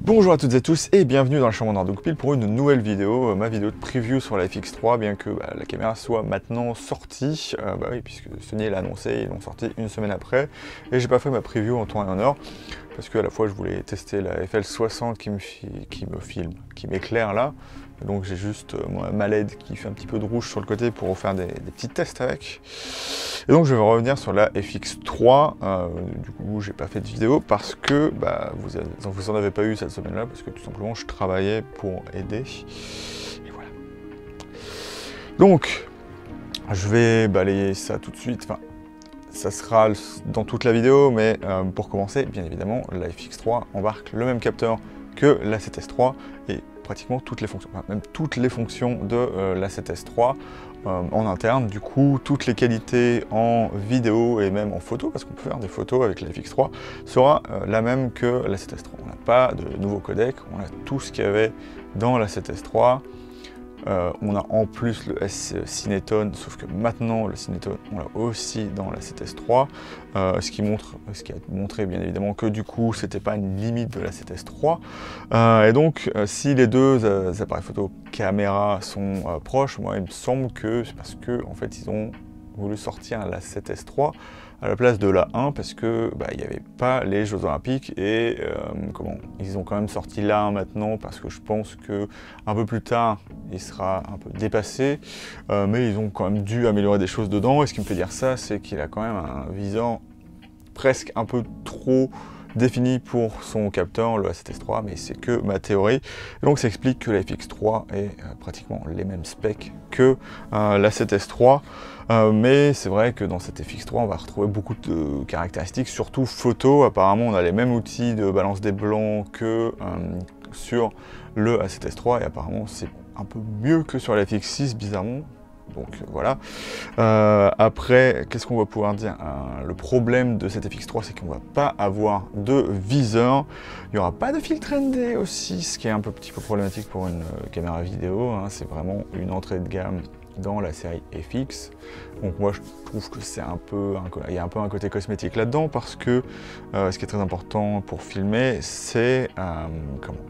Bonjour à toutes et tous et bienvenue dans la chambre d'Ardoukpil pour une nouvelle vidéo, ma vidéo de preview sur la FX3, bien que la caméra soit maintenant sortie, oui, puisque Sony l'a annoncé, ils l'ont sorti une semaine après, et j'ai pas fait ma preview en temps et en heure, parce que à la fois je voulais tester la FL60 qui m'éclaire là, donc j'ai juste ma LED qui fait un petit peu de rouge sur le côté pour faire des petits tests avec. Et donc je vais revenir sur la FX3, du coup j'ai pas fait de vidéo parce que vous en avez pas eu cette semaine-là, parce que tout simplement je travaillais pour aider, et voilà. Donc, je vais balayer ça tout de suite, enfin, ça sera dans toute la vidéo, mais pour commencer, bien évidemment, la FX3 embarque le même capteur que la 7S3, et pratiquement toutes les fonctions, enfin, même toutes les fonctions de la 7S3 en interne, du coup toutes les qualités en vidéo et même en photo, parce qu'on peut faire des photos avec la FX3, sera la même que la 7S3. On n'a pas de nouveau codec, on a tout ce qu'il y avait dans la 7S3. On a en plus le S-Cineton, sauf que maintenant le Cineton on l'a aussi dans la 7S3, ce qui a montré bien évidemment que du coup c'était pas une limite de la 7S3, et donc si les deux appareils photo caméra sont proches, moi il me semble que c'est parce que en fait ils ont voulu sortir la 7S3 à la place de la 1 parce que il n'y avait pas les Jeux Olympiques, et ils ont quand même sorti la 1 maintenant parce que je pense que un peu plus tard il sera un peu dépassé, mais ils ont quand même dû améliorer des choses dedans, et ce qui me fait dire ça, c'est qu'il a quand même un viseur presque un peu trop défini pour son capteur, le A7S3, mais c'est que ma théorie. Et donc ça explique que la FX3 est pratiquement les mêmes specs que la 7S3, mais c'est vrai que dans cette FX3 on va retrouver beaucoup de caractéristiques, surtout photo. Apparemment on a les mêmes outils de balance des blancs que sur le A7S3, et apparemment c'est un peu mieux que sur la FX6 bizarrement. Donc voilà. Après, qu'est-ce qu'on va pouvoir dire? Le problème de cette FX3, c'est qu'on va pas avoir de viseur. Il n'y aura pas de filtre ND aussi, ce qui est un petit peu problématique pour une caméra vidéo, hein. C'est vraiment une entrée de gamme dans la série FX. Donc moi je trouve que c'est il y a un peu un côté cosmétique là-dedans, parce que ce qui est très important pour filmer, c'est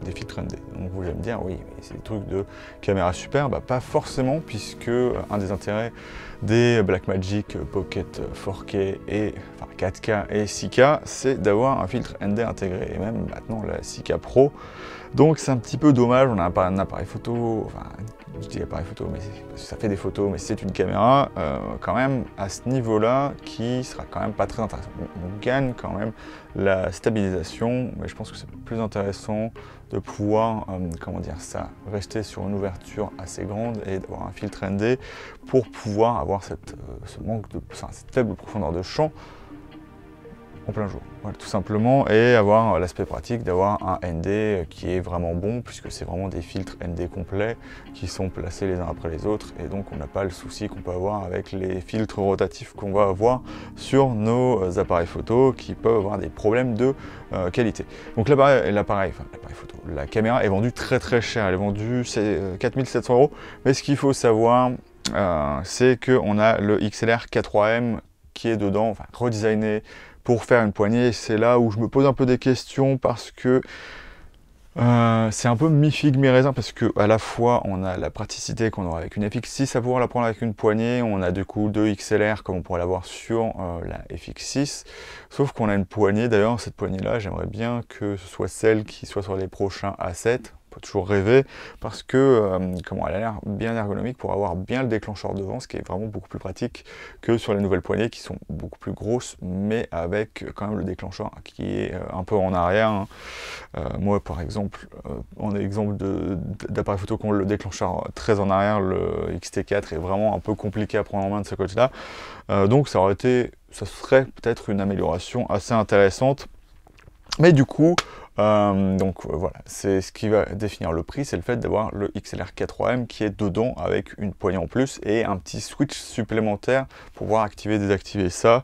des filtres ND. Donc vous allez me dire, oui, c'est des trucs de caméra super, pas forcément, puisque un des intérêts des Blackmagic Pocket 4K et 4K et 6K, c'est d'avoir un filtre ND intégré, et même maintenant la 6K Pro. Donc c'est un petit peu dommage, on a un appareil photo, enfin je dis appareil photo, mais ça fait des photos, mais c'est une caméra quand même à ce niveau-là qui sera quand même pas très intéressant. On gagne quand même la stabilisation, mais je pense que c'est plus intéressant de pouvoir, rester sur une ouverture assez grande et d'avoir un filtre ND pour pouvoir avoir cette faible profondeur de champ en plein jour, voilà, tout simplement, et avoir l'aspect pratique d'avoir un ND qui est vraiment bon, puisque c'est vraiment des filtres ND complets qui sont placés les uns après les autres, et donc on n'a pas le souci qu'on peut avoir avec les filtres rotatifs qu'on va avoir sur nos appareils photo, qui peuvent avoir des problèmes de qualité. Donc la caméra est vendue très très cher, elle est vendue 4 700 €, mais ce qu'il faut savoir, c'est qu'on a le XLR K3M qui est dedans, enfin redesigné pour faire une poignée. C'est là où je me pose un peu des questions, parce que c'est un peu mi-figue mi-raisin, parce que à la fois on a la praticité qu'on aura avec une FX6 à pouvoir la prendre avec une poignée, on a du coup 2 XLR comme on pourrait l'avoir sur la FX6, sauf qu'on a une poignée. D'ailleurs cette poignée là, j'aimerais bien que ce soit celle qui soit sur les prochains A7. On peut toujours rêver, parce que elle a l'air bien ergonomique pour avoir bien le déclencheur devant, ce qui est vraiment beaucoup plus pratique que sur les nouvelles poignées qui sont beaucoup plus grosses, mais avec quand même le déclencheur qui est un peu en arrière, hein. Moi par exemple, en exemple d'appareil photo qui ont le déclencheur très en arrière, le X-T4 est vraiment un peu compliqué à prendre en main de ce côté-là, donc ça serait peut-être une amélioration assez intéressante. Mais du coup, Voilà, c'est ce qui va définir le prix, c'est le fait d'avoir le XLR 3M qui est dedans avec une poignée en plus et un petit switch supplémentaire pour pouvoir activer et désactiver ça.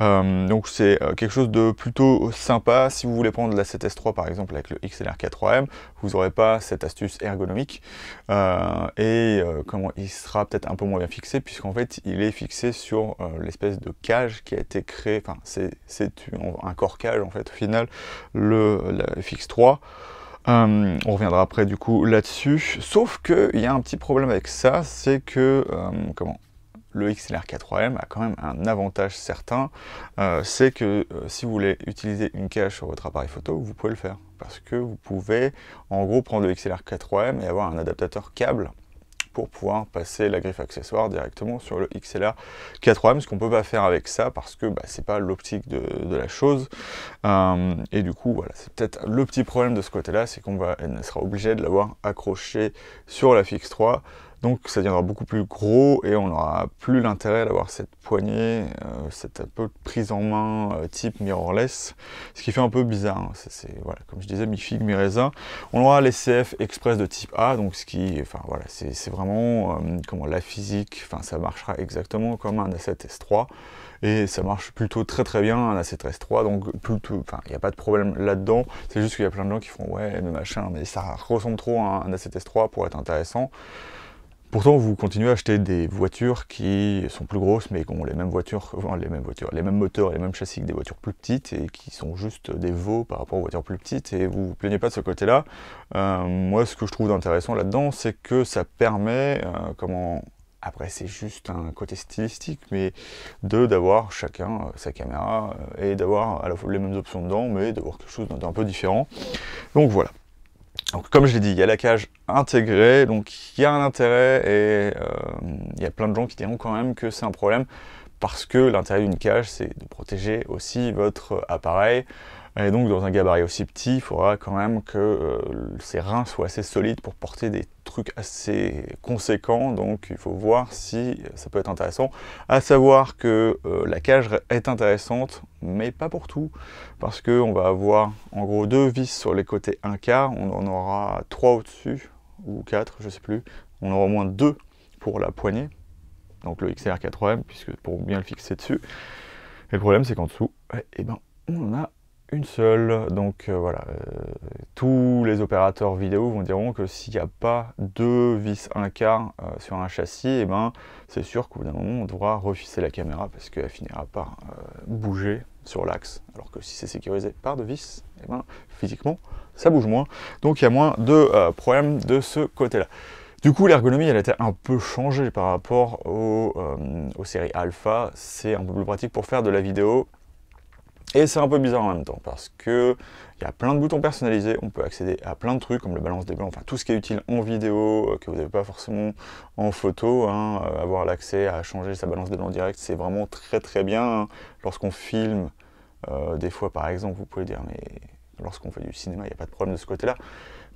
Donc c'est quelque chose de plutôt sympa. Si vous voulez prendre la 7S3 par exemple avec le XLR 3M, vous n'aurez pas cette astuce ergonomique comment il sera peut-être un peu moins bien fixé, puisqu'en fait il est fixé sur l'espèce de cage qui a été créée, enfin c'est un corps cage en fait au final, la FX3. On reviendra après du coup là-dessus, sauf qu'il y a un petit problème avec ça, c'est que le XLR 3M a quand même un avantage certain, c'est que si vous voulez utiliser une cage sur votre appareil photo, vous pouvez le faire, parce que vous pouvez en gros prendre le XLR 3M et avoir un adaptateur câble pour pouvoir passer la griffe accessoire directement sur le XLR 3M, ce qu'on ne peut pas faire avec ça parce que c'est pas l'optique de la chose. Et du coup, voilà, c'est peut-être le petit problème de ce côté-là, c'est qu'on sera obligé de l'avoir accroché sur la FX3. Donc ça deviendra beaucoup plus gros et on n'aura plus l'intérêt d'avoir cette poignée, cette un peu prise en main type mirrorless, ce qui fait un peu bizarre. Hein. Voilà, comme je disais, mi-figue, mi-raisin. On aura les CF Express de type A, donc ce qui, enfin voilà, c'est vraiment la physique, enfin ça marchera exactement comme un A7S3. Et ça marche plutôt très bien, un A7S3, donc plutôt, enfin, il n'y a pas de problème là-dedans. C'est juste qu'il y a plein de gens qui font, ouais, mais machin, mais ça ressemble trop à un A7S3 pour être intéressant. Pourtant, vous continuez à acheter des voitures qui sont plus grosses, mais qui ont les mêmes voitures, les mêmes moteurs, les mêmes châssis que des voitures plus petites, et qui sont juste des veaux par rapport aux voitures plus petites, et vous vous plaignez pas de ce côté-là. Moi, ce que je trouve d'intéressant là-dedans, c'est que ça permet, après, c'est juste un côté stylistique, mais d'avoir chacun sa caméra, et d'avoir à la fois les mêmes options dedans, mais d'avoir quelque chose d'un peu différent. Donc voilà. Donc, comme je l'ai dit, il y a la cage intégrée, donc il y a un intérêt, et il y a plein de gens qui diront quand même que c'est un problème, parce que l'intérêt d'une cage, c'est de protéger aussi votre appareil. Et donc dans un gabarit aussi petit, il faudra quand même que ses reins soient assez solides pour porter des trucs assez conséquents. Donc il faut voir si ça peut être intéressant. À savoir que la cage est intéressante, mais pas pour tout. Parce qu'on va avoir en gros 2 vis sur les côtés 1/4, on en aura 3 au-dessus, ou 4, je sais plus. On aura au moins 2 pour la poignée, donc le XLR 3M, puisque pour bien le fixer dessus. Et le problème c'est qu'en dessous, on en a une seule. Donc voilà, tous les opérateurs vidéo vous diront que s'il n'y a pas 2 vis 1/4 sur un châssis, c'est sûr qu'au bout d'un moment on devra revisser la caméra parce qu'elle finira par bouger sur l'axe, alors que si c'est sécurisé par 2 vis, physiquement ça bouge moins, donc il y a moins de problèmes de ce côté-là. Du coup, l'ergonomie, elle a été un peu changée par rapport aux séries Alpha. C'est un peu plus pratique pour faire de la vidéo. Et c'est un peu bizarre en même temps, parce que il y a plein de boutons personnalisés, on peut accéder à plein de trucs, comme le balance des blancs, enfin tout ce qui est utile en vidéo, que vous n'avez pas forcément en photo, avoir l'accès à changer sa balance des blancs direct, c'est vraiment très bien. Lorsqu'on filme, des fois par exemple, vous pouvez dire, mais lorsqu'on fait du cinéma, il n'y a pas de problème de ce côté-là.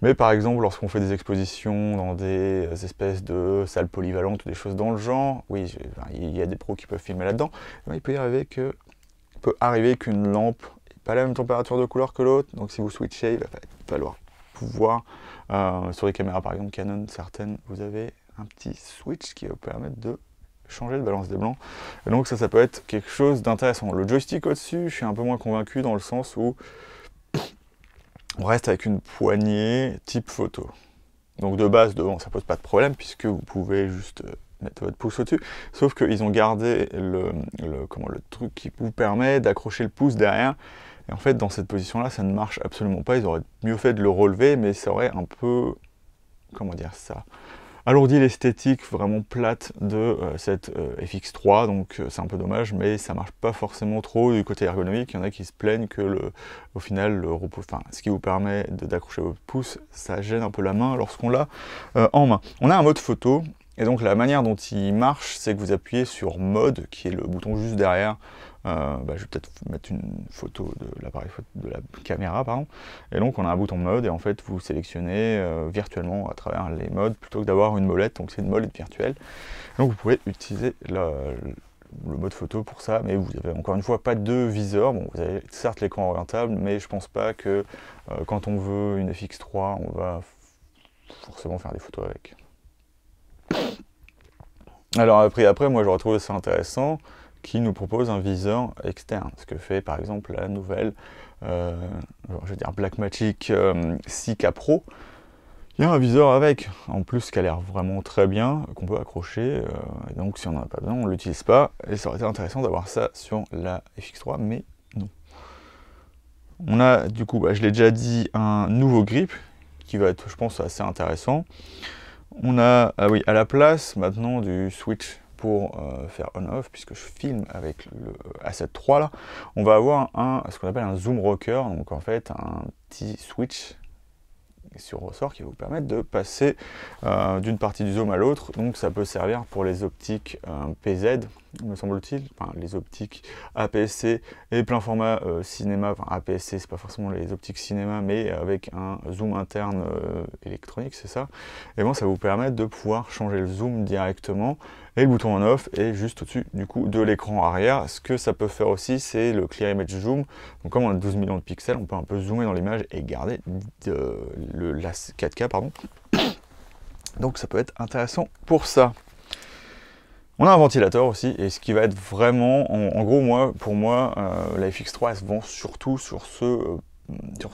Mais par exemple, lorsqu'on fait des expositions dans des espèces de salles polyvalentes ou des choses dans le genre, oui, il y a des pros qui peuvent filmer là-dedans, il peut arriver qu'une lampe n'ait pas la même température de couleur que l'autre, donc si vous switchez, il va falloir pouvoir, sur les caméras par exemple Canon, certaines, vous avez un petit switch qui va vous permettre de changer de balance des blancs, et donc ça peut être quelque chose d'intéressant. Le joystick au-dessus, je suis un peu moins convaincu dans le sens où on reste avec une poignée type photo. Donc de base, devant, ça pose pas de problème, puisque vous pouvez juste mettre votre pouce au-dessus, sauf qu'ils ont gardé le truc qui vous permet d'accrocher le pouce derrière, et en fait dans cette position là ça ne marche absolument pas. Ils auraient mieux fait de le relever, mais ça aurait un peu, alourdi l'esthétique vraiment plate de cette FX3, donc c'est un peu dommage, mais ça marche pas forcément trop du côté ergonomique. Il y en a qui se plaignent que au final, ce qui vous permet d'accrocher votre pouce, ça gêne un peu la main lorsqu'on l'a en main. On a un mode photo, et donc la manière dont il marche, c'est que vous appuyez sur mode, qui est le bouton juste derrière. Je vais peut-être mettre une photo de la caméra, pardon. Et donc on a un bouton mode, et en fait vous sélectionnez virtuellement à travers les modes, plutôt que d'avoir une molette, donc c'est une molette virtuelle. Donc vous pouvez utiliser le mode photo pour ça, mais vous avez encore une fois pas de viseur. Bon, vous avez certes l'écran orientable, mais je pense pas que quand on veut une FX3, on va forcément faire des photos avec. Alors après moi j'aurais trouvé ça intéressant qu'il nous propose un viseur externe, ce que fait par exemple la nouvelle, je veux dire Blackmagic 6K Pro. Il y a un viseur avec, en plus qui a l'air vraiment très bien, qu'on peut accrocher, et donc si on n'en a pas besoin, on ne l'utilise pas, et ça aurait été intéressant d'avoir ça sur la FX3, mais non. On a du coup, je l'ai déjà dit, un nouveau grip, qui va être, je pense, assez intéressant. On a, ah oui, à la place maintenant du switch pour faire on-off, puisque je filme avec le A7 III là, on va avoir ce qu'on appelle un zoom rocker, donc en fait un petit switch sur ressort qui va vous permettre de passer d'une partie du zoom à l'autre. Donc ça peut servir pour les optiques PZ, me semble-t-il, enfin les optiques APS-C et plein format cinéma. Enfin APS-C, c'est pas forcément les optiques cinéma, mais avec un zoom interne électronique, c'est ça. Et bon, ça va vous permettre de pouvoir changer le zoom directement. Et le bouton on-off est juste au-dessus du coup de l'écran arrière. Ce que ça peut faire aussi, c'est le Clear Image Zoom. Donc comme on a 12 millions de pixels, on peut un peu zoomer dans l'image et garder la 4K, pardon. Donc ça peut être intéressant pour ça. On a un ventilateur aussi, et ce qui va être vraiment, en gros, pour moi, la FX3 elle se vend surtout sur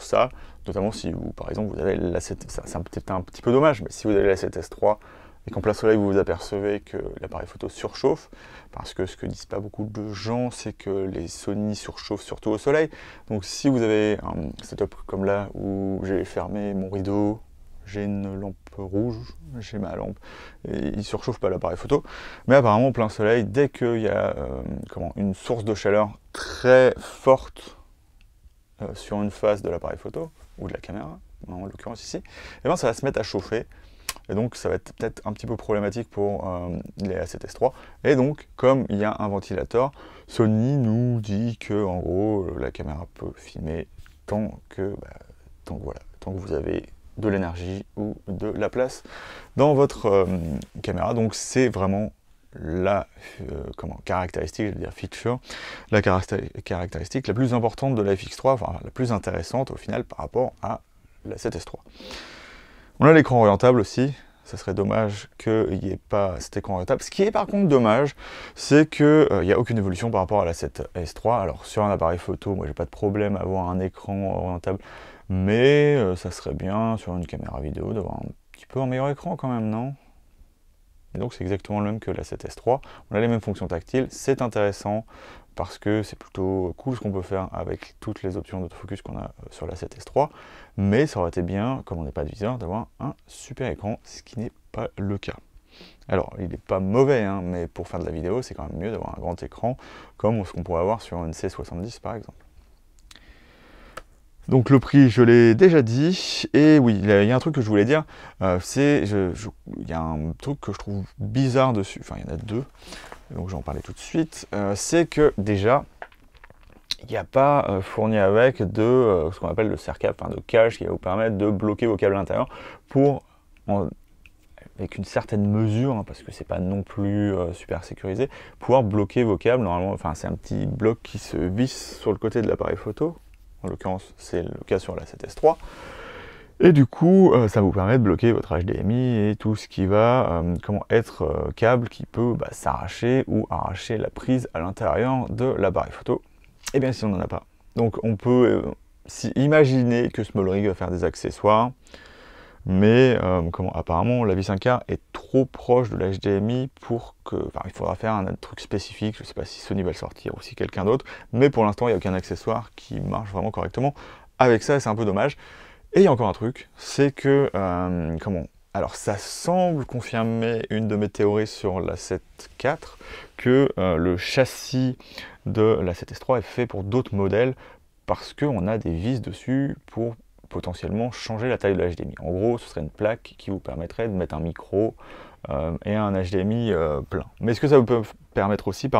ça, notamment si vous, par exemple, vous avez l'A7, c'est peut-être un petit peu dommage, mais si vous avez l'A7S III et qu'en plein soleil vous vous apercevez que l'appareil photo surchauffe, parce que ce que disent pas beaucoup de gens, c'est que les Sony surchauffent surtout au soleil. Donc si vous avez un setup comme là où j'ai fermé mon rideau, j'ai une lampe rouge, j'ai ma lampe, et il surchauffe pas l'appareil photo, mais apparemment au plein soleil, dès qu'il y a une source de chaleur très forte sur une face de l'appareil photo, ou de la caméra, en l'occurrence ici, et bien ça va se mettre à chauffer. Et donc ça va être peut-être un petit peu problématique pour les A7S III. Et donc, comme il y a un ventilateur, Sony nous dit que en gros la caméra peut filmer tant que vous avez de l'énergie ou de la place dans votre caméra. Donc c'est vraiment la caractéristique, je veux dire feature, la caractéristique la plus importante de la FX3, enfin la plus intéressante au final par rapport à la 7S III. On a l'écran orientable aussi, ça serait dommage qu'il n'y ait pas cet écran orientable. Ce qui est par contre dommage, c'est qu'il n'y a aucune évolution par rapport à la 7S III. Alors sur un appareil photo, moi j'ai pas de problème à avoir un écran orientable, mais ça serait bien sur une caméra vidéo d'avoir un petit peu un meilleur écran quand même, non? Et donc c'est exactement le même que la 7S III. On a les mêmes fonctions tactiles, c'est intéressant parce que c'est plutôt cool ce qu'on peut faire avec toutes les options d'autofocus qu'on a sur la 7S III, mais ça aurait été bien, comme on n'est pas de viseur, d'avoir un super écran, ce qui n'est pas le cas. Alors, il n'est pas mauvais, hein, mais pour faire de la vidéo, c'est quand même mieux d'avoir un grand écran, comme ce qu'on pourrait avoir sur une C70 par exemple. Donc le prix, je l'ai déjà dit, et oui, il y a un truc que je voulais dire, il y a un truc que je trouve bizarre dessus, enfin il y en a deux, donc j'en parlais tout de suite, c'est que déjà, il n'y a pas fourni avec ce qu'on appelle le serre-câble, enfin de cache qui va vous permettre de bloquer vos câbles à l'intérieur avec une certaine mesure, hein, parce que c'est pas non plus super sécurisé, pouvoir bloquer vos câbles. Normalement, enfin c'est un petit bloc qui se visse sur le côté de l'appareil photo. En l'occurrence, c'est le cas sur la 7S III. Et du coup, ça vous permet de bloquer votre HDMI et tout ce qui va être câble qui peut s'arracher ou arracher la prise à l'intérieur de l'appareil photo. Et bien si on n'en a pas. Donc on peut imaginer que Small Rig va faire des accessoires, mais apparemment la vis 5K est trop proche de la HDMI pour que, il faudra faire un truc spécifique, je ne sais pas si Sony va le sortir ou si quelqu'un d'autre, mais pour l'instant il n'y a aucun accessoire qui marche vraiment correctement avec ça, et c'est un peu dommage. Et il y a encore un truc, c'est que, alors ça semble confirmer une de mes théories sur la 7 IV, que le châssis de la 7S III est fait pour d'autres modèles, parce qu'on a des vis dessus pour potentiellement changer la taille de la HDMI. En gros, ce serait une plaque qui vous permettrait de mettre un micro et un HDMI plein. Mais ce que ça peut permettre aussi,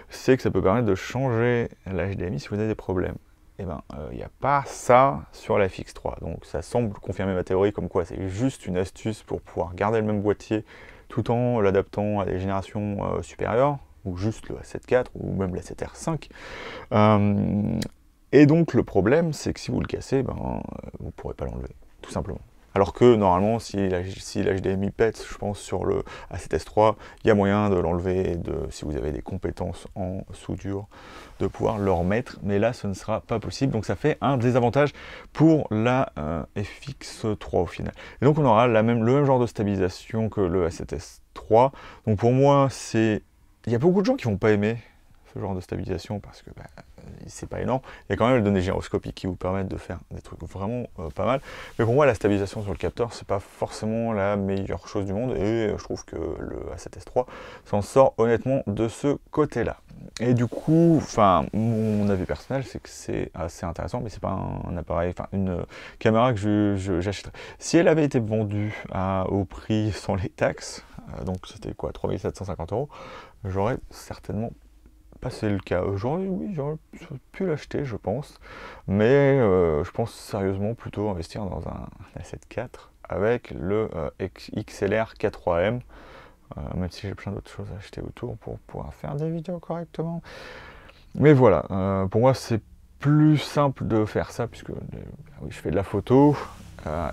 c'est que ça peut permettre de changer la HDMI si vous avez des problèmes. Et bien, il n'y a pas ça sur la FX3. Donc ça semble confirmer ma théorie comme quoi c'est juste une astuce pour pouvoir garder le même boîtier tout en l'adaptant à des générations supérieures, ou juste le A7 IV, ou même la 7R5. Et donc le problème, c'est que si vous le cassez, vous ne pourrez pas l'enlever, tout simplement. Alors que normalement, si l'HDMI pète, je pense, sur le A7S3, il y a moyen de l'enlever, si vous avez des compétences en soudure, de pouvoir le remettre. Mais là, ce ne sera pas possible. Donc ça fait un désavantage pour la FX3 au final. Et donc on aura le même genre de stabilisation que le A7S3. Donc pour moi, il y a beaucoup de gens qui ne vont pas aimer ce genre de stabilisation parce que c'est pas énorme. Il y a quand même les données gyroscopiques qui vous permettent de faire des trucs vraiment pas mal. Mais pour moi, la stabilisation sur le capteur, c'est pas forcément la meilleure chose du monde et je trouve que le A7S3 s'en sort honnêtement de ce côté-là. Et du coup, enfin, mon avis personnel, c'est que c'est assez intéressant, mais c'est pas un appareil, enfin une caméra que j'achèterais. Si elle avait été vendue au prix sans les taxes, donc c'était quoi, 3750 €, j'aurais certainement pas c'est le cas. J'aurais pu l'acheter, je pense. Mais je pense sérieusement plutôt investir dans un A7 IV avec le XLR 4.3M. Même si j'ai plein d'autres choses à acheter autour pour pouvoir faire des vidéos correctement. Mais voilà, pour moi c'est plus simple de faire ça puisque oui, je fais de la photo.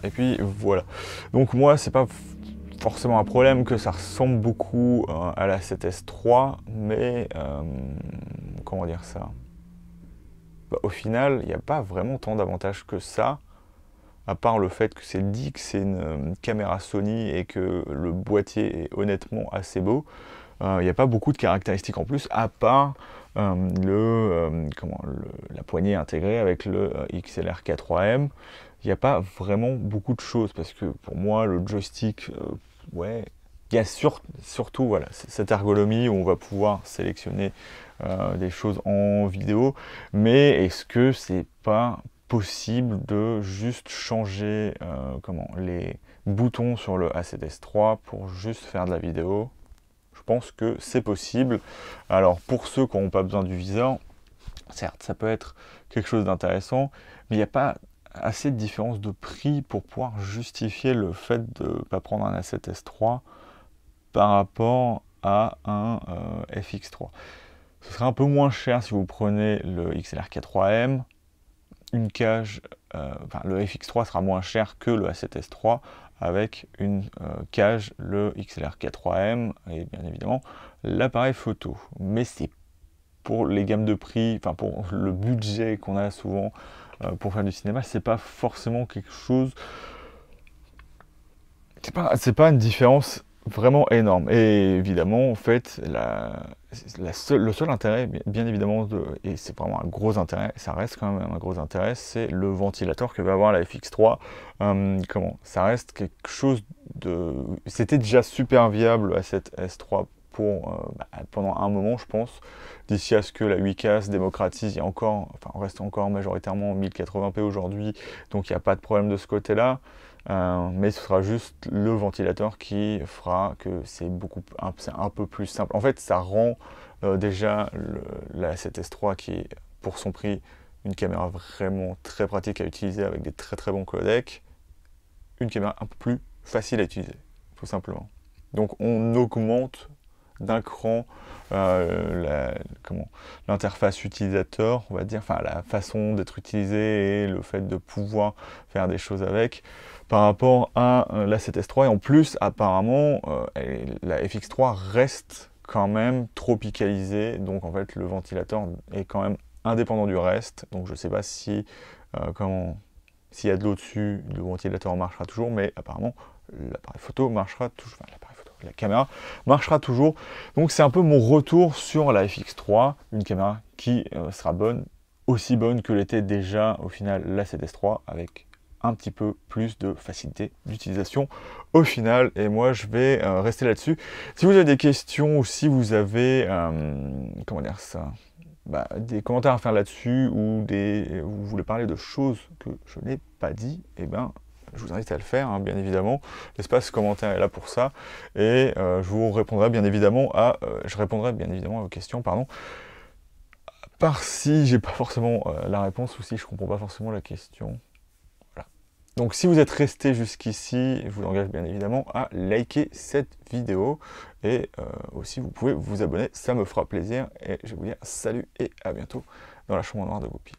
Et puis voilà. Donc moi c'est pas forcément un problème que ça ressemble beaucoup à la 7S3, mais comment dire ça, au final, il n'y a pas vraiment tant d'avantages que ça, à part le fait que c'est dit que c'est une caméra Sony et que le boîtier est honnêtement assez beau. Il n'y a pas beaucoup de caractéristiques en plus, à part la poignée intégrée avec le XLR 4.3M. Il n'y a pas vraiment beaucoup de choses, parce que pour moi, le joystick, ouais, il y a surtout voilà, cette ergonomie où on va pouvoir sélectionner des choses en vidéo, mais est-ce que c'est pas possible de juste changer les boutons sur le A7S3 pour juste faire de la vidéo? Je pense que c'est possible. Alors pour ceux qui n'ont pas besoin du viseur, certes ça peut être quelque chose d'intéressant, mais il n'y a pas assez de différence de prix pour pouvoir justifier le fait de ne pas prendre un A7S3 par rapport à un FX3. Ce serait un peu moins cher si vous prenez le XLR 4.3M, une cage, le FX3 sera moins cher que le A7S3 avec une cage, le XLR 4.3M et bien évidemment l'appareil photo. Mais c'est pour les gammes de prix, enfin pour le budget qu'on a souvent pour faire du cinéma, c'est pas forcément quelque chose, c'est pas une différence vraiment énorme. Et évidemment, en fait, le seul intérêt, bien évidemment, et c'est vraiment un gros intérêt, ça reste quand même un gros intérêt, c'est le ventilateur que va avoir la FX3. Ça reste quelque chose de... C'était déjà super viable à cette S3 pendant un moment, je pense, d'ici à ce que la 8K se démocratise. On reste encore majoritairement en 1080p aujourd'hui, donc il n'y a pas de problème de ce côté-là. Mais ce sera juste le ventilateur qui fera que c'est un peu plus simple. En fait, ça rend déjà la 7S3 qui est, pour son prix, une caméra vraiment très pratique à utiliser avec des très très bons codecs, une caméra un peu plus facile à utiliser, tout simplement. Donc on augmente d'un cran l'interface utilisateur, on va dire, enfin la façon d'être utilisée et le fait de pouvoir faire des choses avec par rapport à la 7S3. Et en plus, apparemment, la FX3 reste quand même tropicalisée, donc en fait le ventilateur est quand même indépendant du reste, donc je ne sais pas si s'il y a de l'eau dessus, le ventilateur marchera toujours, mais apparemment l'appareil photo marchera toujours, la caméra marchera toujours. Donc c'est un peu mon retour sur la FX3, une caméra qui sera aussi bonne que l'était déjà au final la 7S3, avec un petit peu plus de facilité d'utilisation au final. Et moi je vais rester là-dessus. Si vous avez des questions ou si vous avez des commentaires à faire là-dessus ou vous voulez parler de choses que je n'ai pas dit, je vous invite à le faire, bien évidemment. L'espace commentaire est là pour ça. Et je vous répondrai bien évidemment à vos questions, pardon. Par si j'ai pas forcément la réponse ou si je comprends pas forcément la question. Voilà. Donc si vous êtes resté jusqu'ici, je vous engage bien évidemment à liker cette vidéo et aussi vous pouvez vous abonner, ça me fera plaisir et je vais vous dire salut et à bientôt dans la chambre noire de Goupil.